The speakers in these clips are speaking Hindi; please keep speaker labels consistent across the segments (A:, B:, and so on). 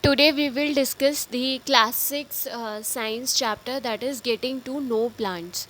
A: Today we will discuss the class 6 science chapter that is getting to know plants.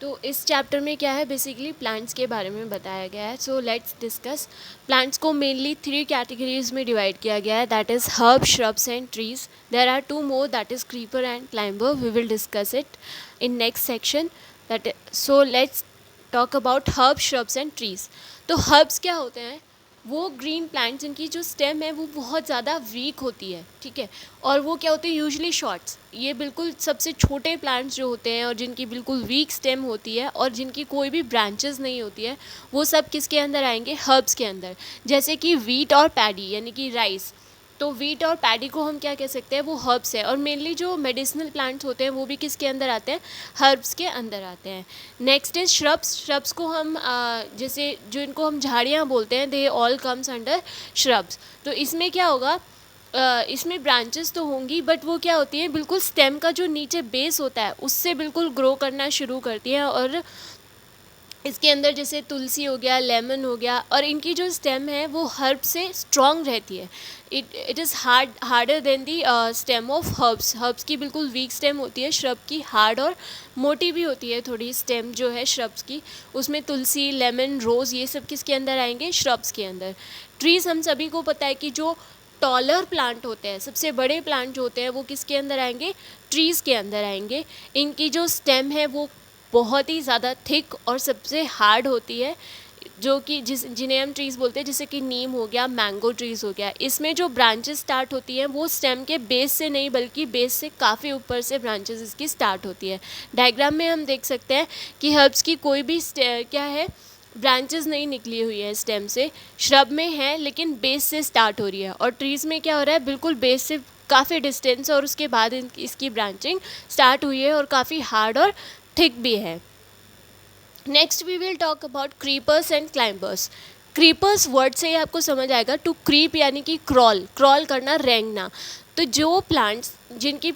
A: तो इस चैप्टर में क्या है, बेसिकली प्लांट्स के बारे में बताया गया है. So let's discuss. प्लांट्स को मेनली 3 कैटेगरीज में डिवाइड किया गया है, that is herb, shrubs and trees. There are 2 more, that is creeper and climber. We will discuss it in next section. That so let's talk about herb, shrubs and trees. तो हर्ब्स क्या होते हैं? वो ग्रीन प्लांट्स, इनकी जो स्टेम है वो बहुत ज़्यादा वीक होती है, ठीक है. और वो क्या होते हैं, यूजुअली शॉर्ट्स. ये बिल्कुल सबसे छोटे प्लांट्स जो होते हैं और जिनकी बिल्कुल वीक स्टेम होती है और जिनकी कोई भी ब्रांचेस नहीं होती है, वो सब किसके अंदर आएंगे? हर्ब्स के अंदर. जैसे कि वीट और पैडी यानी कि राइस. तो वीट और पैडी को हम क्या कह सकते हैं? वो हर्ब्स है. और मेनली जो मेडिसिनल प्लांट्स होते हैं वो भी किसके अंदर आते हैं? हर्ब्स के अंदर आते हैं. Next is shrubs. श्रब्स को हम जैसे जो इनको हम झाड़ियाँ बोलते हैं, they all comes under shrubs. तो इसमें क्या होगा, इसमें ब्रांचेस तो होंगी बट वो क्या होती हैं, बिल्कुल स्टेम का जो नीचे बेस होता है उससे बिल्कुल ग्रो करना शुरू करती हैं. और इसके अंदर जैसे तुलसी हो गया, लेमन हो गया, और इनकी जो स्टेम है वो हर्ब से स्ट्रॉन्ग रहती है. It is harder than the stem of herbs. Herbs की बिल्कुल वीक स्टेम होती है, श्रब की हार्ड और मोटी भी होती है थोड़ी स्टेम जो है श्रब्स की. उसमें तुलसी, लेमन, रोज़, ये सब किसके अंदर आएंगे? श्रब्स के अंदर. ट्रीज़ हम सभी को पता है कि जो टॉलर प्लांट होते हैं, सबसे बड़े प्लांट जो होते हैं, वो किसके अंदर आएंगे? ट्रीज़ के अंदर आएंगे. इनकी जो स्टेम है वो बहुत ही ज़्यादा थिक और सबसे हार्ड होती है, जो कि जिन्हें हम ट्रीज़ बोलते हैं, जैसे कि नीम हो गया, मैंगो ट्रीज़ हो गया. इसमें जो ब्रांचेस स्टार्ट होती हैं वो स्टेम के बेस से नहीं बल्कि बेस से काफ़ी ऊपर से ब्रांचेस इसकी स्टार्ट होती है. डायग्राम में हम देख सकते हैं कि हर्ब्स की कोई भी क्या है, ब्रांचेस नहीं निकली हुई है स्टेम से. श्रब में है लेकिन बेस से स्टार्ट हो रही है, और ट्रीज़ में क्या हो रहा है, बिल्कुल बेस से काफ़ी डिस्टेंस और उसके बाद इसकी ब्रांचिंग स्टार्ट हुई है और काफ़ी हार्ड और थिक भी है. Next we will talk about creepers and climbers. Creepers word से ही आपको समझ आएगा, टू क्रीप यानी कि क्रॉल, क्रॉल करना, रेंगना. तो जो प्लांट्स जिनकी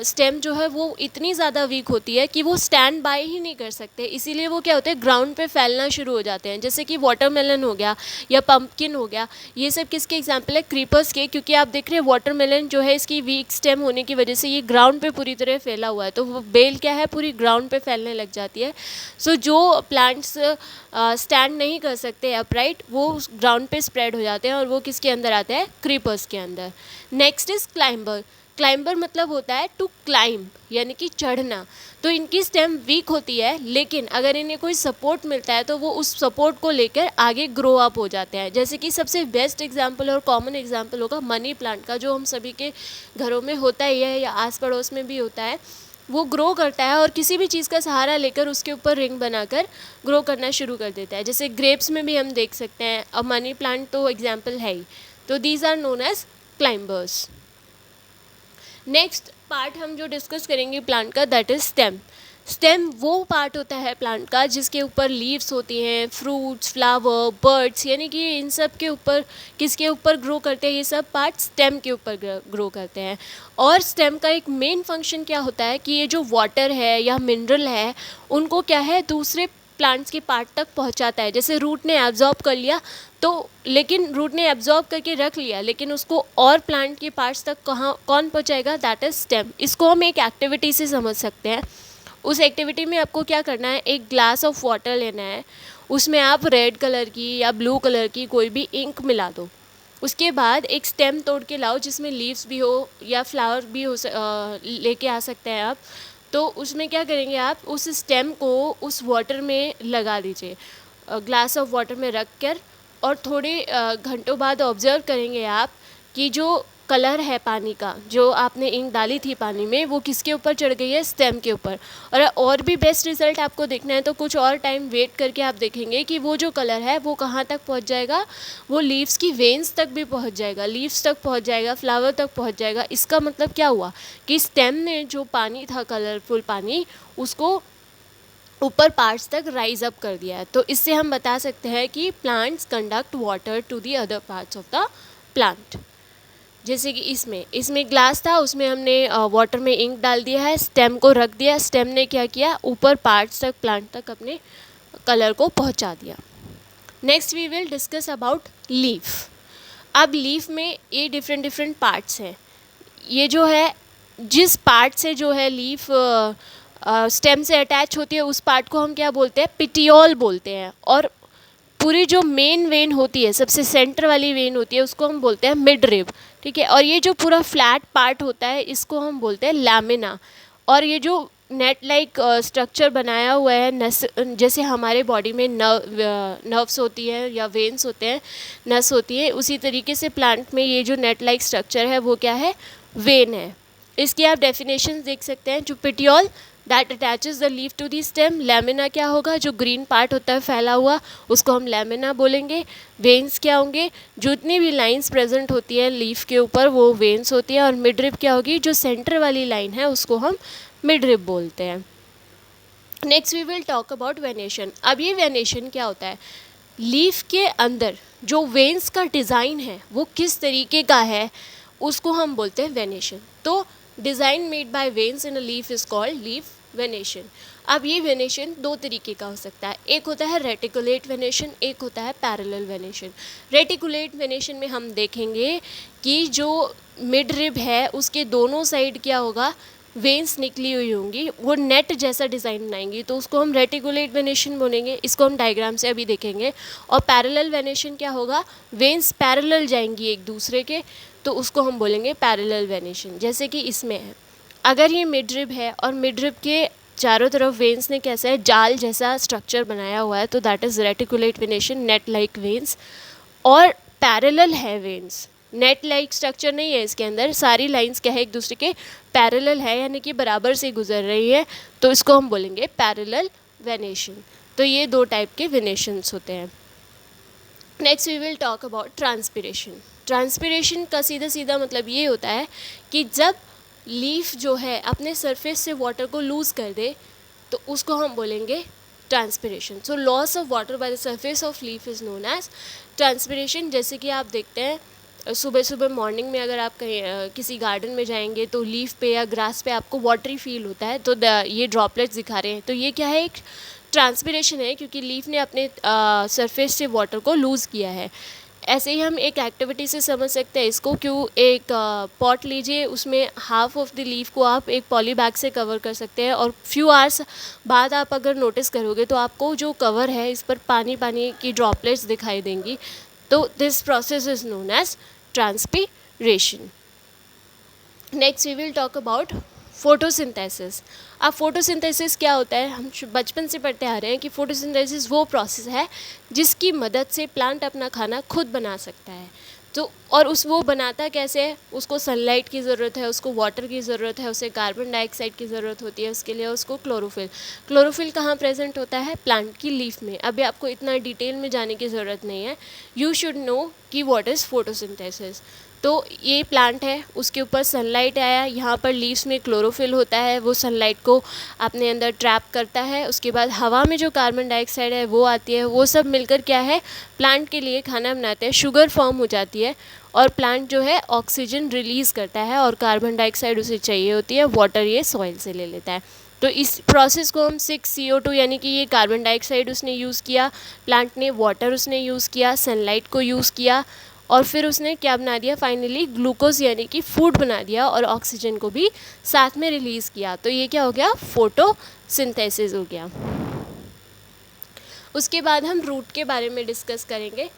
A: स्टेम जो है वो इतनी ज़्यादा वीक होती है कि वो स्टैंड बाय ही नहीं कर सकते, इसीलिए वो क्या होते हैं, ग्राउंड पे फैलना शुरू हो जाते हैं. जैसे कि वाटरमेलन हो गया या पम्पकिन हो गया, ये सब किसके एग्जाम्पल है? क्रीपर्स के. क्योंकि आप देख रहे हैं वाटरमेलन जो है, इसकी वीक स्टेम होने की वजह से ये ग्राउंड पे पूरी तरह फैला हुआ है, तो वो बेल क्या है, पूरी ग्राउंड पे फैलने लग जाती है. सो जो प्लांट्स स्टैंड नहीं कर सकते अपराइट, वो ग्राउंड पे स्प्रेड हो जाते हैं और वो किसके अंदर आते हैं? क्रीपर्स के अंदर. Next is climber. क्लाइंबर मतलब होता है टू क्लाइंब यानी कि चढ़ना. तो इनकी स्टेम वीक होती है, लेकिन अगर इन्हें कोई सपोर्ट मिलता है तो वो उस सपोर्ट को लेकर आगे ग्रो अप हो जाते हैं. जैसे कि सबसे बेस्ट एग्जांपल और कॉमन एग्जांपल होगा मनी प्लांट का, जो हम सभी के घरों में होता ही है या आस पड़ोस में भी होता है. वो ग्रो करता है और किसी भी चीज़ का सहारा लेकर उसके ऊपर रिंग बनाकर ग्रो करना शुरू कर देता है. जैसे ग्रेप्स में भी हम देख सकते हैं, अब मनी प्लांट तो एग्जाम्पल है ही. तो these are known as climbers. Next part हम जो डिस्कस करेंगे प्लांट का, दैट इज स्टेम. स्टेम वो पार्ट होता है प्लांट का जिसके ऊपर लीव्स होती हैं, फ्रूट्स, फ्लावर, बर्ड्स, यानी कि इन सब के ऊपर किसके ऊपर ग्रो करते हैं? ये सब पार्ट स्टेम के ऊपर ग्रो करते हैं. और स्टेम का एक मेन फंक्शन क्या होता है कि ये जो वाटर है या मिनरल है उनको क्या है, दूसरे प्लांट्स के पार्ट तक पहुंचाता है. जैसे रूट ने एब्जॉर्ब कर लिया, तो लेकिन रूट ने एब्जॉर्ब करके रख लिया, लेकिन उसको और प्लांट के पार्ट्स तक कौन पहुंचाएगा? That is stem. इसको हम एक एक्टिविटी से समझ सकते हैं. उस एक्टिविटी में आपको क्या करना है, एक ग्लास ऑफ वाटर लेना है, उसमें आप रेड कलर की या ब्लू कलर की कोई भी इंक मिला दो. उसके बाद एक स्टेम तोड़ के लाओ जिसमें लीव्स भी हो या फ्लावर भी हो, लेके आ सकते हैं आप. तो उसमें क्या करेंगे, आप उस स्टेम को उस वाटर में लगा दीजिए, ग्लास ऑफ वाटर में रख कर. और थोड़े घंटों बाद ऑब्जर्व करेंगे आप कि जो कलर है पानी का, जो आपने इंक डाली थी पानी में, वो किसके ऊपर चढ़ गई है? स्टेम के ऊपर. और भी बेस्ट रिजल्ट आपको देखना है तो कुछ और टाइम वेट करके आप देखेंगे कि वो जो कलर है वो कहाँ तक पहुँच जाएगा, वो लीव्स की वेन्स तक भी पहुँच जाएगा, लीव्स तक पहुँच जाएगा, फ्लावर तक पहुँच जाएगा. इसका मतलब क्या हुआ कि स्टेम ने जो पानी था, कलरफुल पानी, उसको ऊपर पार्ट्स तक राइज अप कर दिया है. तो इससे हम बता सकते हैं कि plants conduct water to the other parts of the plant. जैसे कि इसमें ग्लास था, उसमें हमने वाटर में इंक डाल दिया है, स्टेम को रख दिया, स्टेम ने क्या किया, ऊपर पार्ट्स तक, प्लांट तक अपने कलर को पहुंचा दिया. Next we will discuss about leaf. अब लीफ में ये डिफरेंट पार्ट्स हैं. ये जो है जिस पार्ट से जो है लीफ स्टेम से अटैच होती है उस पार्ट को हम क्या बोलते हैं, पिटियोल बोलते हैं। और पूरी जो मेन वेन होती है, सबसे सेंटर वाली वेन होती है, उसको हम बोलते हैं मिड रिब, ठीक है। और ये जो पूरा फ्लैट पार्ट होता है इसको हम बोलते हैं लैमिना। और ये जो नेट लाइक स्ट्रक्चर बनाया हुआ है नस, जैसे हमारे बॉडी में नर्व्स होती हैं या वेन्स होते हैं, नस होती है, उसी तरीके से प्लांट में ये जो नेट लाइक स्ट्रक्चर है वो क्या है, वेन है। इसकी आप डेफिनेशन देख सकते हैं, जो petiole that attaches the leaf to the stem, lamina क्या होगा, जो ग्रीन पार्ट होता है फैला हुआ उसको हम लैमिना बोलेंगे। वेन्स क्या होंगे, जितनी भी लाइंस प्रेजेंट होती है लीफ के ऊपर वो वेन्स होती है। और मिड रिब क्या होगी, जो सेंटर वाली लाइन है उसको हम मिड रिब बोलते हैं। Next we will talk about venation. अब ये वेनेशन क्या होता है, लीफ के अंदर जो वेन्स का डिज़ाइन है वो किस तरीके का है उसको हम बोलते हैं वेनेशन। तो design made by veins in a leaf is called leaf venation. अब ये वेनेशन दो तरीके का हो सकता है, एक होता है रेटिकुलेट वेनेशन, एक होता है पैरेलल वेनेशन। रेटिकुलेट वेनेशन में हम देखेंगे कि जो मिड रिब है उसके दोनों साइड क्या होगा, वेन्स निकली हुई होंगी, वो नेट जैसा डिज़ाइन बनाएंगी, तो उसको हम रेटिकुलेट वेनेशन बोलेंगे। इसको हम डायग्राम से अभी देखेंगे। और पैरेलल वेनेशन क्या होगा, वेन्स पैरेलल जाएंगी एक दूसरे के, तो उसको हम बोलेंगे पैरेलल वेनेशन। जैसे कि इसमें है, अगर ये मिड रिब है और मिड रिब के चारों तरफ वेन्स ने कैसा है, जाल जैसा स्ट्रक्चर बनाया हुआ है, तो that is reticulate venation, net like veins. और पैरेलल है वेन्स, नेट लाइक स्ट्रक्चर नहीं है इसके अंदर, सारी लाइंस क्या है एक दूसरे के पैरेलल है, यानी कि बराबर से गुजर रही है, तो इसको हम बोलेंगे पैरेलल वेनेशन। तो ये दो टाइप के वेनेशंस होते हैं। Next we will talk about transpiration. Transpiration का सीधा सीधा मतलब ये होता है कि जब लीफ जो है अपने सरफेस से वाटर को लूज़ कर दे तो उसको हम बोलेंगे transpiration. So loss of water by the surface of leaf is known as transpiration. जैसे कि आप देखते हैं सुबह सुबह मॉर्निंग में अगर आप कहीं किसी गार्डन में जाएंगे तो लीफ पे या ग्रास पे आपको वाटरी फील होता है, तो ये ड्रॉपलेट्स दिखा रहे हैं, तो ये क्या है, एक ट्रांसपिरेशन है, क्योंकि लीफ ने अपने सरफेस से वाटर को लूज़ किया है। ऐसे ही हम एक एक्टिविटी से समझ सकते हैं इसको, क्यों एक पॉट लीजिए, उसमें हाफ ऑफ द लीफ को आप एक पॉली बैग से कवर कर सकते हैं, और फ्यू आवर्स बाद आप अगर नोटिस करोगे तो आपको जो कवर है इस पर पानी पानी की ड्रॉपलेट्स दिखाई देंगी। तो this process is known as transpiration. Next we will talk about photosynthesis. अब फोटोसिंथेसिस क्या होता है, हम बचपन से पढ़ते आ रहे हैं कि फोटोसिंथेसिस वो प्रोसेस है जिसकी मदद से प्लांट अपना खाना खुद बना सकता है। तो और वो बनाता कैसे है, उसको सनलाइट की ज़रूरत है, उसको वाटर की ज़रूरत है, उसे कार्बन डाइऑक्साइड की ज़रूरत होती है, उसके लिए उसको क्लोरोफिल कहाँ प्रेजेंट होता है, प्लांट की लीफ में। अभी आपको इतना डिटेल में जाने की ज़रूरत नहीं है, यू शुड नो कि व्हाट इज़ फोटोसिंथेसिस। तो ये प्लांट है, उसके ऊपर सनलाइट आया, यहाँ पर लीव्स में क्लोरोफिल होता है, वो सनलाइट को अपने अंदर ट्रैप करता है, उसके बाद हवा में जो कार्बन डाइऑक्साइड है वो आती है, वो सब मिलकर क्या है, प्लांट के लिए खाना बनाते हैं, शुगर फॉर्म हो जाती है, और प्लांट जो है ऑक्सीजन रिलीज़ करता है और कार्बन डाइऑक्साइड उसे चाहिए होती है, वाटर ये सॉइल से ले लेता है। तो इस प्रोसेस को हम 6CO2 यानी कि ये कार्बन डाइऑक्साइड उसने यूज़ किया, प्लांट ने वाटर उसने यूज़ किया, सनलाइट को यूज़ किया, और फिर उसने क्या बना दिया, फाइनली ग्लूकोज यानी कि फूड बना दिया, और ऑक्सीजन को भी साथ में रिलीज़ किया। तो ये क्या हो गया, फोटोसिंथेसिस हो गया। उसके बाद हम रूट के बारे में डिस्कस करेंगे।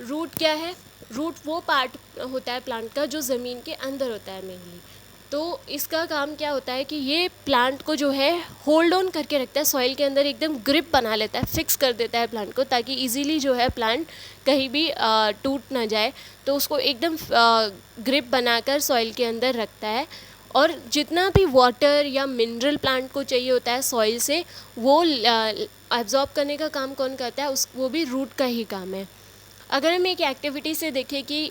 A: रूट क्या है, रूट वो पार्ट होता है प्लांट का जो ज़मीन के अंदर होता है मेनली। तो इसका काम क्या होता है कि ये प्लांट को जो है होल्ड ऑन करके रखता है सॉइल के अंदर, एकदम ग्रिप बना लेता है, फिक्स कर देता है प्लांट को, ताकि इजीली जो है प्लांट कहीं भी टूट ना जाए। तो उसको एकदम ग्रिप बनाकर सॉइल के अंदर रखता है, और जितना भी वाटर या मिनरल प्लांट को चाहिए होता है सॉइल से, वो एब्जॉर्ब करने का काम कौन करता है, वो भी रूट का ही काम है। अगर हम एक एक्टिविटी से देखें कि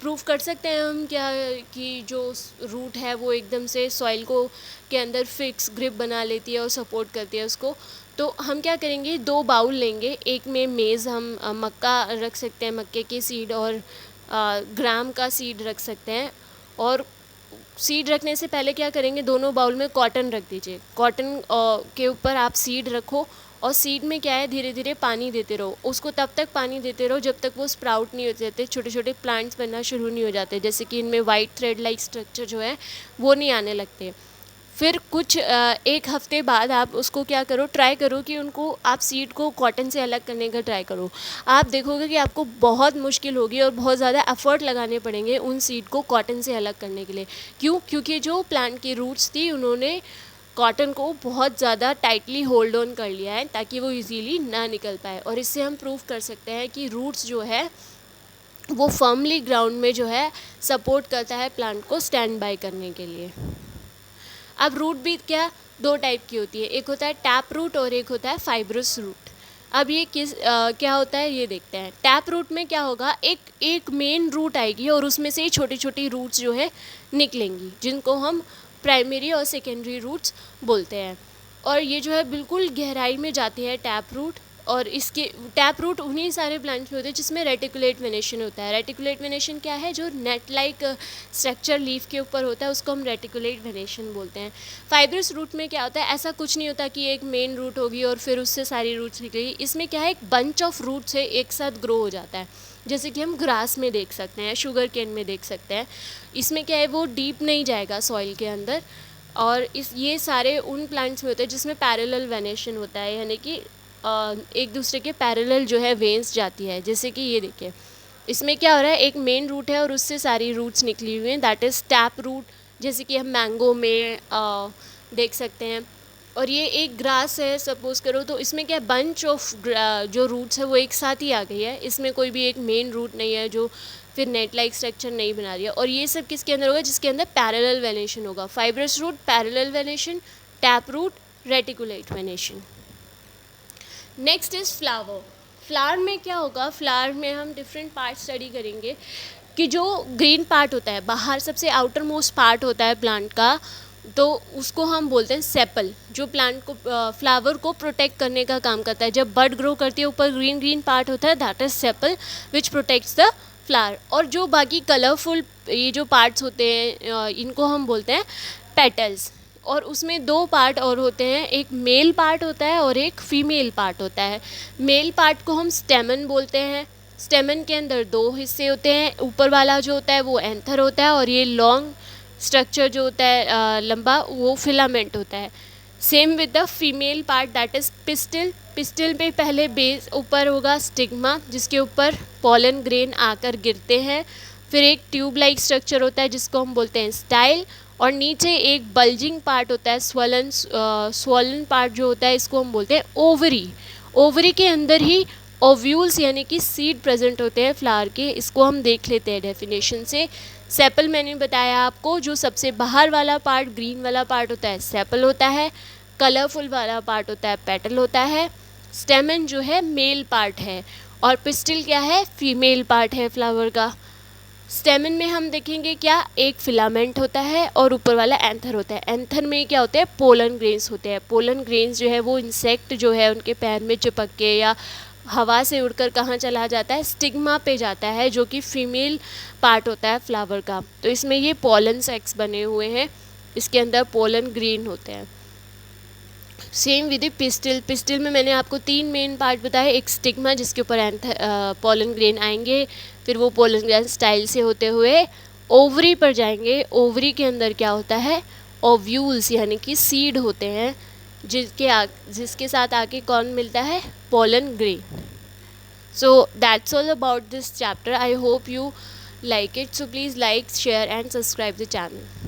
A: प्रूफ कर सकते हैं हम क्या कि जो रूट है वो एकदम से सॉइल को के अंदर फिक्स ग्रिप बना लेती है और सपोर्ट करती है उसको, तो हम क्या करेंगे, 2 बाउल लेंगे, एक में मेज़ हम मक्का रख सकते हैं, मक्के के सीड, और ग्राम का सीड रख सकते हैं। और सीड रखने से पहले क्या करेंगे, दोनों बाउल में कॉटन रख दीजिए, कॉटन के ऊपर आप सीड रखो, और सीड में क्या है, धीरे धीरे पानी देते रहो उसको, तब तक पानी देते रहो जब तक वो स्प्राउट नहीं हो जाते, छोटे छोटे प्लांट्स बनना शुरू नहीं हो जाते, जैसे कि इनमें वाइट थ्रेड लाइक स्ट्रक्चर जो है वो नहीं आने लगते। फिर कुछ एक हफ्ते बाद आप उसको क्या करो, ट्राई करो कि उनको आप सीड को कॉटन से अलग करने का ट्राई करो। आप देखोगे कि आपको बहुत मुश्किल होगी और बहुत ज़्यादा एफर्ट लगाने पड़ेंगे उन सीड को कॉटन से अलग करने के लिए। क्यों? क्योंकि जो प्लांट की रूट्स थी उन्होंने कॉटन को बहुत ज़्यादा टाइटली होल्ड ऑन कर लिया है ताकि वो इजीली ना निकल पाए। और इससे हम प्रूव कर सकते हैं कि रूट्स जो है वो फर्मली ग्राउंड में जो है सपोर्ट करता है प्लांट को स्टैंड बाय करने के लिए। अब रूट भी क्या, दो टाइप की होती है, एक होता है टैप रूट और एक होता है फाइब्रस रूट। अब ये क्या होता है ये देखते हैं। टैप रूट में क्या होगा, एक मेन रूट आएगी और उसमें से ही छोटी छोटी रूट्स जो है निकलेंगी, जिनको हम प्राइमरी और सेकेंडरी रूट्स बोलते हैं। और ये जो है बिल्कुल गहराई में जाती है टैप रूट। और इसके टैप रूट उन्हीं सारे प्लांट्स में होते हैं जिसमें रेटिकुलेट वेनेशन होता है। रेटिकुलेट वेनेशन क्या है, जो नेट लाइक स्ट्रक्चर लीफ के ऊपर होता है उसको हम रेटिकुलेट वेनेशन बोलते हैं। फाइब्रस रूट में क्या होता है, ऐसा कुछ नहीं होता कि एक मेन रूट होगी और फिर उससे सारी रूट्स निकलेगी। इसमें क्या है, एक बंच ऑफ रूट्स है एक साथ ग्रो हो जाता है, जैसे कि हम ग्रास में देख सकते हैं, शुगर केन में देख सकते हैं। इसमें क्या है, वो डीप नहीं जाएगा सॉइल के अंदर। और ये सारे उन प्लांट्स में होते हैं जिसमें पैरेलल वेनेशन होता है, यानी कि एक दूसरे के पैरेलल जो है वेन्स जाती है। जैसे कि ये देखिए, इसमें क्या हो रहा है, एक मेन रूट है और उससे सारी रूट्स निकली हुई हैं, दैट इज़ टैप रूट, जैसे कि हम मैंगो में देख सकते हैं। और ये एक ग्रास है सपोज़ करो, तो इसमें क्या बंच ऑफ जो रूट्स है वो एक साथ ही आ गई है, इसमें कोई भी एक मेन रूट नहीं है जो फिर नेट लाइक स्ट्रक्चर नहीं बना रही है। और ये सब किसके अंदर होगा, जिसके अंदर पैरेलल वेनेशन होगा। Fibrous root, parallel venation, tap root, reticulate venation. Next is flower. Flower में क्या होगा, फ्लावर में हम डिफरेंट पार्ट स्टडी करेंगे कि जो ग्रीन पार्ट होता है, बाहर सबसे आउटर मोस्ट पार्ट होता है प्लांट का, तो उसको हम बोलते हैं सेपल, जो प्लांट को फ्लावर को प्रोटेक्ट करने का काम करता है। जब बड ग्रो करती है ऊपर ग्रीन ग्रीन पार्ट होता है, that is sepal which protects the flower. और जो बाकी कलरफुल ये जो पार्ट्स होते हैं इनको हम बोलते हैं पेटल्स। और उसमें दो पार्ट और होते हैं, एक मेल पार्ट होता है और एक फीमेल पार्ट होता है। मेल पार्ट को हम स्टेमन बोलते हैं। स्टेमन के अंदर दो हिस्से होते हैं, ऊपर वाला जो होता है वो एंथर होता है और ये लॉन्ग स्ट्रक्चर जो होता है लंबा, वो फिलामेंट होता है। Same with the female part that is pistil. Pistil में पहले बेस ऊपर होगा स्टिग्मा, जिसके ऊपर पॉलन ग्रेन आकर गिरते हैं। फिर एक ट्यूब लाइक स्ट्रक्चर होता है जिसको हम बोलते हैं स्टाइल, और नीचे एक बल्जिंग पार्ट होता है, स्वॉलन पार्ट जो होता है इसको हम बोलते हैं ओवरी। ओवरी के अंदर ही ओव्यूल्स यानी कि सीड प्रेजेंट होते हैं फ्लावर के, इसको हम देख लेते हैं डेफिनेशन से। सेपल मैंने बताया आपको, जो सबसे बाहर वाला पार्ट ग्रीन वाला पार्ट होता है सेपल होता है, कलरफुल वाला पार्ट होता है पेटल होता है, स्टेमन जो है मेल पार्ट है, और पिस्टिल क्या है, फीमेल पार्ट है फ्लावर का। स्टेमन में हम देखेंगे क्या, एक फिलामेंट होता है और ऊपर वाला एंथर होता है। एंथर में क्या होते हैं, पोलन ग्रेन्स होते हैं। पोलन ग्रेन्स जो है वो इंसेक्ट जो है उनके पैर में चिपक के या हवा से उड़कर कहाँ चला जाता है, स्टिग्मा पे जाता है, जो कि फीमेल पार्ट होता है फ्लावर का। तो इसमें ये पोलन सेक्स बने हुए हैं, इसके अंदर पोलन ग्रेन होते हैं। Same with pistil. पिस्टिल में मैंने आपको तीन मेन पार्ट बताए, एक स्टिग्मा जिसके ऊपर पोलन ग्रेन आएंगे, फिर वो पोलन ग्रेन स्टाइल से होते हुए ओवरी पर जाएंगे। ओवरी के अंदर क्या होता है, ओव्यूल्स यानी कि सीड होते हैं, जिसके साथ आके कौन मिलता है, pollen grain. So that's all about this chapter. I hope you like it, so please like, share and subscribe the channel.